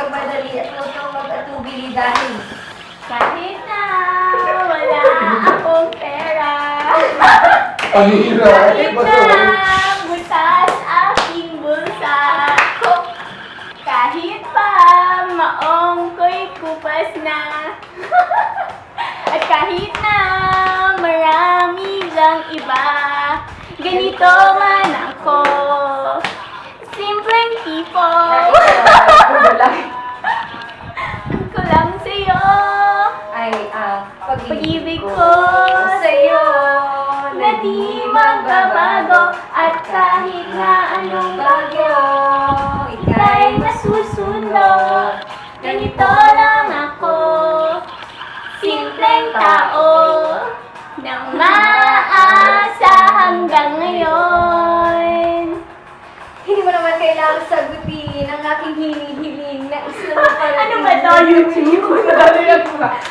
magmadali at lutong mag-atubili dahil Kahit na wala akong pera. Pahira. Kahit na butas aking bulsa. Kahit pa maong ko'y kupas na. At kahit na marami lang iba, ganito man ako. Simpleng tipo. Ko lang sa'yo. ay ang Pag-ibig ko sa'yo na di magbabago. At kahit na anong bagyo, ika'y masusunod. Ganito lang ako, simpleng tao, nang maasa hanggang ngayon. Hindi mo naman kailangang sagutin ang aking hinihiling na isang Ano ba to? YouTube?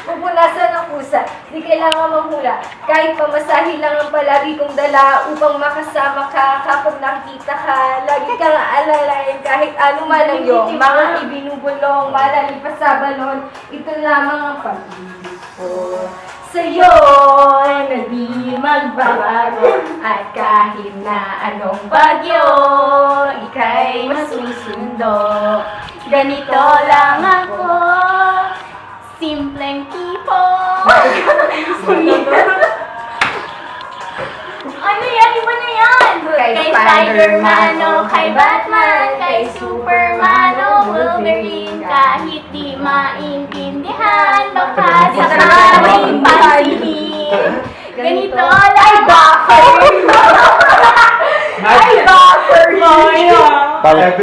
Pupunasan ang pusa, di kailangan manghula. Kahit pamasahin lang ang palagi kong dala upang makasama ka kapag nakita ka. Lagi kang aalalayan kahit ano man ang iyong mga ibinubulong, malalipas sa balon. Ito lamang ang pag-ibig ko sa'yo na di magbabago. At kahit na anong bagyo, ika'y masusundo. Ganito lang ako, simpleng tipo. Ano yan? Iba na yan! Kay Kay Spider-Man, Spider-Man, o kay Batman, kay Superman, o Wolverine. Kahit di maintindihan, baka sakaling pansinin. Ganito lang ako. Ay, Ay, buffer! Parang